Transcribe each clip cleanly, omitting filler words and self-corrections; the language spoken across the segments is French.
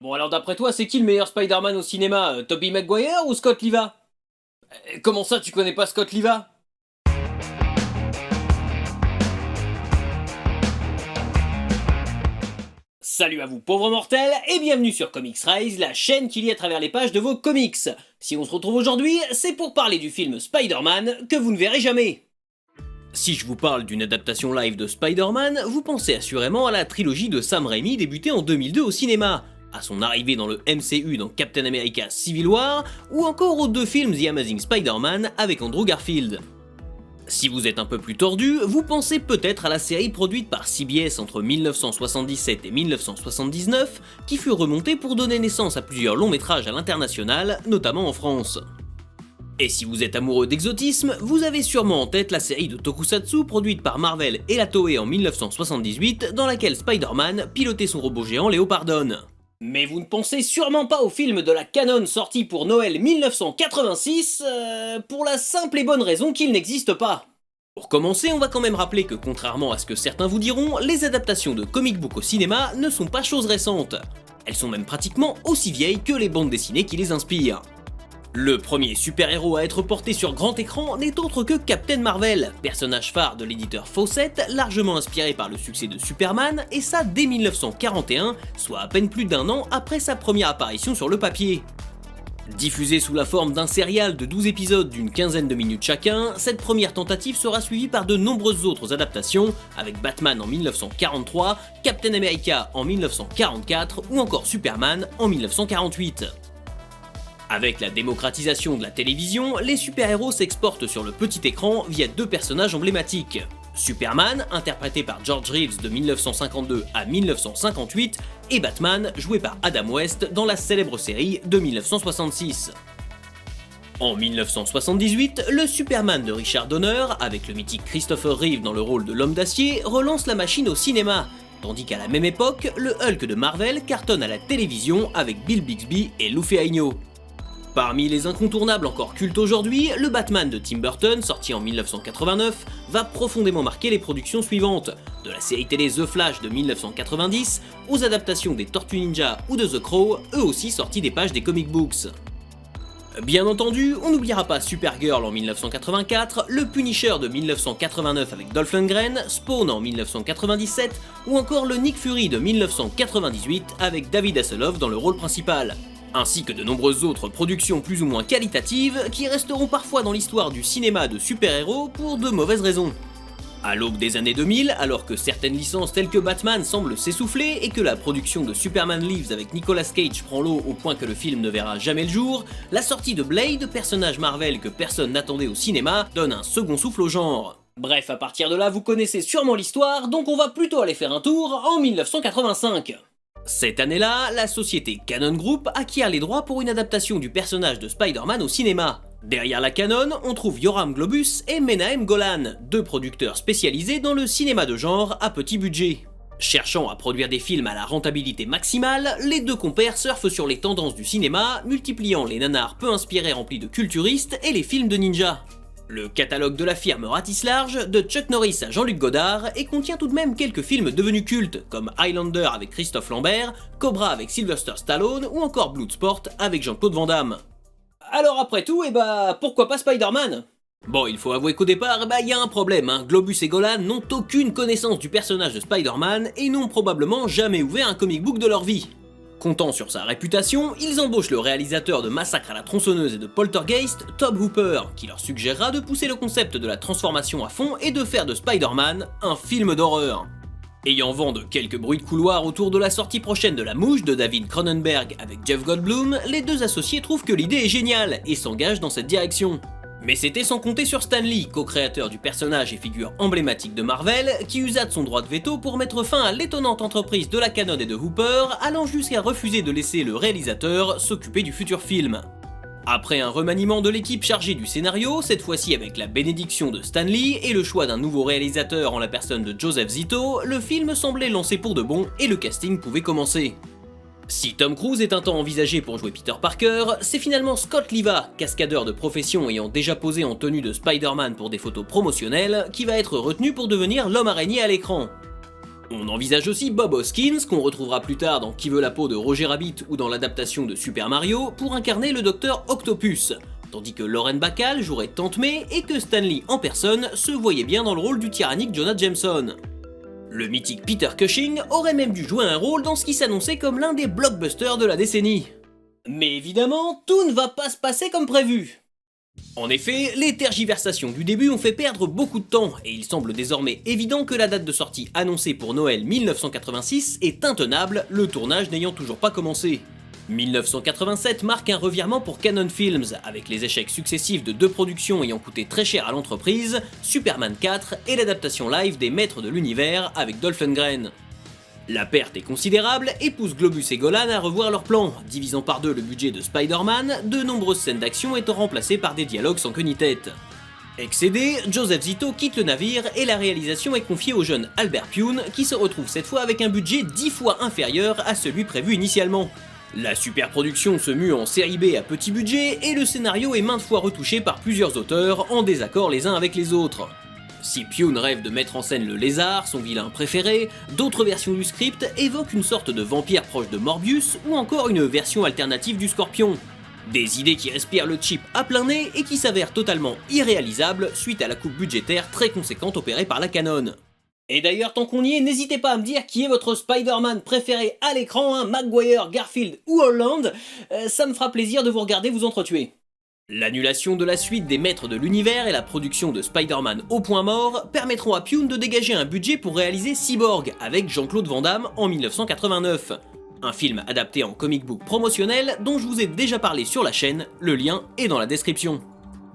Bon alors d'après toi, c'est qui le meilleur Spider-Man au cinéma, Tobey Maguire ou Scott Liva? Comment ça tu connais pas Scott Liva? Salut à vous pauvres mortels et bienvenue sur Comics Rise, la chaîne qui lit à travers les pages de vos comics. Si on se retrouve aujourd'hui, c'est pour parler du film Spider-Man que vous ne verrez jamais. Si je vous parle d'une adaptation live de Spider-Man, vous pensez assurément à la trilogie de Sam Raimi débutée en 2002 au cinéma, à son arrivée dans le MCU dans Captain America Civil War, ou encore aux deux films The Amazing Spider-Man avec Andrew Garfield. Si vous êtes un peu plus tordu, vous pensez peut-être à la série produite par CBS entre 1977 et 1979, qui fut remontée pour donner naissance à plusieurs longs métrages à l'international, notamment en France. Et si vous êtes amoureux d'exotisme, vous avez sûrement en tête la série de Tokusatsu produite par Marvel et la Toei en 1978, dans laquelle Spider-Man pilotait son robot géant Léopardon. Mais vous ne pensez sûrement pas au film de la canon sorti pour Noël 1986, pour la simple et bonne raison qu'il n'existe pas. Pour commencer, on va quand même rappeler que contrairement à ce que certains vous diront, les adaptations de comic book au cinéma ne sont pas chose récente. Elles sont même pratiquement aussi vieilles que les bandes dessinées qui les inspirent. Le premier super-héros à être porté sur grand écran n'est autre que Captain Marvel, personnage phare de l'éditeur Fawcett, largement inspiré par le succès de Superman, et ça dès 1941, soit à peine plus d'un an après sa première apparition sur le papier. Diffusée sous la forme d'un serial de 12 épisodes d'une quinzaine de minutes chacun, cette première tentative sera suivie par de nombreuses autres adaptations, avec Batman en 1943, Captain America en 1944 ou encore Superman en 1948. Avec la démocratisation de la télévision, les super-héros s'exportent sur le petit écran via deux personnages emblématiques. Superman, interprété par George Reeves de 1952 à 1958, et Batman, joué par Adam West dans la célèbre série de 1966. En 1978, le Superman de Richard Donner, avec le mythique Christopher Reeve dans le rôle de l'homme d'acier, relance la machine au cinéma, tandis qu'à la même époque, le Hulk de Marvel cartonne à la télévision avec Bill Bixby et Lou Ferrigno. Parmi les incontournables encore cultes aujourd'hui, le Batman de Tim Burton, sorti en 1989, va profondément marquer les productions suivantes, de la série télé The Flash de 1990 aux adaptations des Tortues Ninja ou de The Crow, eux aussi sortis des pages des comic books. Bien entendu, on n'oubliera pas Supergirl en 1984, le Punisher de 1989 avec Dolph Lundgren, Spawn en 1997 ou encore le Nick Fury de 1998 avec David Hasselhoff dans le rôle principal, ainsi que de nombreuses autres productions plus ou moins qualitatives qui resteront parfois dans l'histoire du cinéma de super-héros pour de mauvaises raisons. À l'aube des années 2000, alors que certaines licences telles que Batman semblent s'essouffler et que la production de Superman Lives avec Nicolas Cage prend l'eau au point que le film ne verra jamais le jour, la sortie de Blade, personnage Marvel que personne n'attendait au cinéma, donne un second souffle au genre. Bref, à partir de là, vous connaissez sûrement l'histoire, donc on va plutôt aller faire un tour en 1985. Cette année-là, la société Canon Group acquiert les droits pour une adaptation du personnage de Spider-Man au cinéma. Derrière la Canon, on trouve Yoram Globus et Menahem Golan, deux producteurs spécialisés dans le cinéma de genre à petit budget. Cherchant à produire des films à la rentabilité maximale, les deux compères surfent sur les tendances du cinéma, multipliant les nanars peu inspirés remplis de culturistes et les films de ninja. Le catalogue de la firme ratisse large, de Chuck Norris à Jean-Luc Godard, et contient tout de même quelques films devenus cultes, comme Highlander avec Christophe Lambert, Cobra avec Sylvester Stallone, ou encore Bloodsport avec Jean-Claude Van Damme. Alors après tout, pourquoi pas Spider-Man? Bon, il faut avouer qu'au départ, y a un problème, Globus et Golan n'ont aucune connaissance du personnage de Spider-Man, et n'ont probablement jamais ouvert un comic book de leur vie. Comptant sur sa réputation, ils embauchent le réalisateur de Massacre à la tronçonneuse et de Poltergeist, Tobe Hooper, qui leur suggérera de pousser le concept de la transformation à fond et de faire de Spider-Man un film d'horreur. Ayant vent de quelques bruits de couloir autour de la sortie prochaine de La Mouche de David Cronenberg avec Jeff Goldblum, les deux associés trouvent que l'idée est géniale et s'engagent dans cette direction. Mais c'était sans compter sur Stan Lee, co-créateur du personnage et figure emblématique de Marvel, qui usa de son droit de veto pour mettre fin à l'étonnante entreprise de la Canon et de Hooper, allant jusqu'à refuser de laisser le réalisateur s'occuper du futur film. Après un remaniement de l'équipe chargée du scénario, cette fois-ci avec la bénédiction de Stan Lee et le choix d'un nouveau réalisateur en la personne de Joseph Zito, le film semblait lancé pour de bon et le casting pouvait commencer. Si Tom Cruise est un temps envisagé pour jouer Peter Parker, c'est finalement Scott Liva, cascadeur de profession ayant déjà posé en tenue de Spider-Man pour des photos promotionnelles, qui va être retenu pour devenir l'homme araignée à l'écran. On envisage aussi Bob Hoskins, qu'on retrouvera plus tard dans Qui veut la peau de Roger Rabbit ou dans l'adaptation de Super Mario, pour incarner le docteur Octopus, tandis que Lauren Bacall jouerait Tante May et que Stan Lee en personne se voyait bien dans le rôle du tyrannique Jonah Jameson. Le mythique Peter Cushing aurait même dû jouer un rôle dans ce qui s'annonçait comme l'un des blockbusters de la décennie. Mais évidemment, tout ne va pas se passer comme prévu. En effet, les tergiversations du début ont fait perdre beaucoup de temps, et il semble désormais évident que la date de sortie annoncée pour Noël 1986 est intenable, le tournage n'ayant toujours pas commencé. 1987 marque un revirement pour Cannon Films, avec les échecs successifs de deux productions ayant coûté très cher à l'entreprise, Superman 4 et l'adaptation live des Maîtres de l'Univers avec Dolph Lundgren. La perte est considérable et pousse Globus et Golan à revoir leurs plans, divisant par deux le budget de Spider-Man, de nombreuses scènes d'action étant remplacées par des dialogues sans queue ni tête. Excédé, Joseph Zito quitte le navire et la réalisation est confiée au jeune Albert Pyun, qui se retrouve cette fois avec un budget 10 fois inférieur à celui prévu initialement. La superproduction se mue en série B à petit budget et le scénario est maintes fois retouché par plusieurs auteurs en désaccord les uns avec les autres. Si Pyun rêve de mettre en scène le lézard, son vilain préféré, d'autres versions du script évoquent une sorte de vampire proche de Morbius ou encore une version alternative du Scorpion. Des idées qui respirent le cheap à plein nez et qui s'avèrent totalement irréalisables suite à la coupe budgétaire très conséquente opérée par la Canon. Et d'ailleurs, tant qu'on y est, n'hésitez pas à me dire qui est votre Spider-Man préféré à l'écran, hein, Maguire, Garfield ou Holland, ça me fera plaisir de vous regarder vous entretuer. L'annulation de la suite des Maîtres de l'Univers et la production de Spider-Man au point mort permettront à Pyun de dégager un budget pour réaliser Cyborg avec Jean-Claude Van Damme en 1989. Un film adapté en comic book promotionnel dont je vous ai déjà parlé sur la chaîne, le lien est dans la description.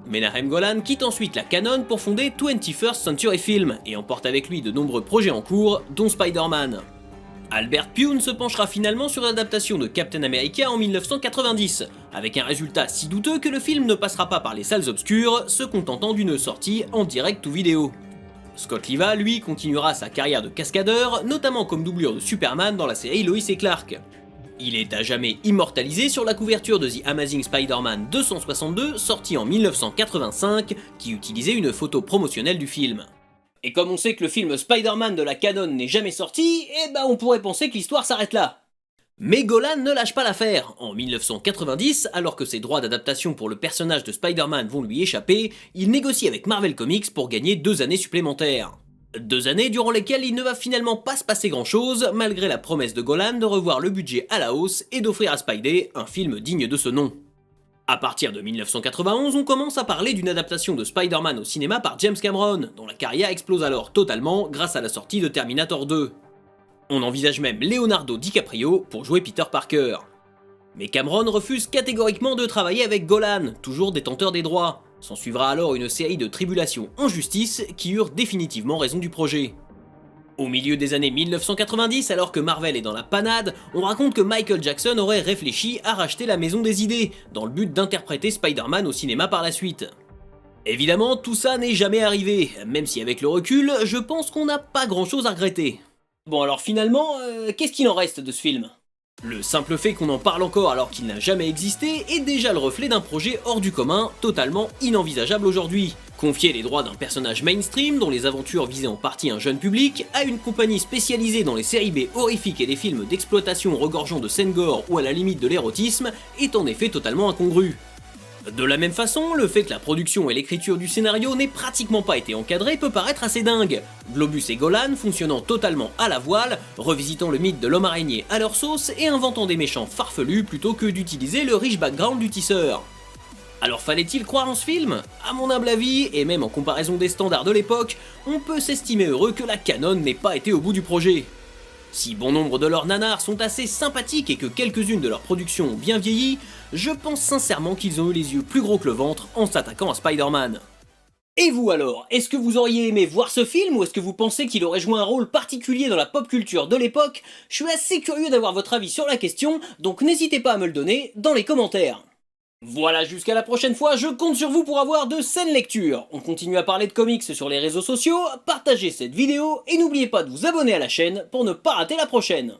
Menahem Golan quitte ensuite la Canon pour fonder 21st Century Film et emporte avec lui de nombreux projets en cours, dont Spider-Man. Albert Pyun se penchera finalement sur l'adaptation de Captain America en 1990, avec un résultat si douteux que le film ne passera pas par les salles obscures, se contentant d'une sortie en direct ou vidéo. Scott Liva, lui, continuera sa carrière de cascadeur, notamment comme doublure de Superman dans la série Lois et Clark. Il est à jamais immortalisé sur la couverture de The Amazing Spider-Man 262, sorti en 1985, qui utilisait une photo promotionnelle du film. Et comme on sait que le film Spider-Man de la Canon n'est jamais sorti, eh ben on pourrait penser que l'histoire s'arrête là. Mais Golan ne lâche pas l'affaire. En 1990, alors que ses droits d'adaptation pour le personnage de Spider-Man vont lui échapper, il négocie avec Marvel Comics pour gagner 2 années supplémentaires. 2 années durant lesquelles il ne va finalement pas se passer grand chose, malgré la promesse de Golan de revoir le budget à la hausse et d'offrir à Spidey un film digne de ce nom. À partir de 1991, on commence à parler d'une adaptation de Spider-Man au cinéma par James Cameron, dont la carrière explose alors totalement grâce à la sortie de Terminator 2. On envisage même Leonardo DiCaprio pour jouer Peter Parker. Mais Cameron refuse catégoriquement de travailler avec Golan, toujours détenteur des droits. S'en suivra alors une série de tribulations en justice qui eurent définitivement raison du projet. Au milieu des années 1990, alors que Marvel est dans la panade, on raconte que Michael Jackson aurait réfléchi à racheter la Maison des Idées, dans le but d'interpréter Spider-Man au cinéma par la suite. Évidemment, tout ça n'est jamais arrivé, même si avec le recul, je pense qu'on n'a pas grand chose à regretter. Bon alors finalement, qu'est-ce qu'il en reste de ce film ? Le simple fait qu'on en parle encore alors qu'il n'a jamais existé est déjà le reflet d'un projet hors du commun, totalement inenvisageable aujourd'hui. Confier les droits d'un personnage mainstream dont les aventures visaient en partie un jeune public à une compagnie spécialisée dans les séries B horrifiques et les films d'exploitation regorgeant de scènes gore ou à la limite de l'érotisme est en effet totalement incongru. De la même façon, le fait que la production et l'écriture du scénario n'aient pratiquement pas été encadrés peut paraître assez dingue. Globus et Golan fonctionnant totalement à la voile, revisitant le mythe de l'homme araignée à leur sauce et inventant des méchants farfelus plutôt que d'utiliser le riche background du tisseur. Alors fallait-il croire en ce film ? À mon humble avis, et même en comparaison des standards de l'époque, on peut s'estimer heureux que la Canon n'ait pas été au bout du projet. Si bon nombre de leurs nanars sont assez sympathiques et que quelques-unes de leurs productions ont bien vieilli, je pense sincèrement qu'ils ont eu les yeux plus gros que le ventre en s'attaquant à Spider-Man. Et vous alors, est-ce que vous auriez aimé voir ce film ou est-ce que vous pensez qu'il aurait joué un rôle particulier dans la pop culture de l'époque ? Je suis assez curieux d'avoir votre avis sur la question, donc n'hésitez pas à me le donner dans les commentaires. Voilà, jusqu'à la prochaine fois, je compte sur vous pour avoir de saines lectures. On continue à parler de comics sur les réseaux sociaux, partagez cette vidéo et n'oubliez pas de vous abonner à la chaîne pour ne pas rater la prochaine.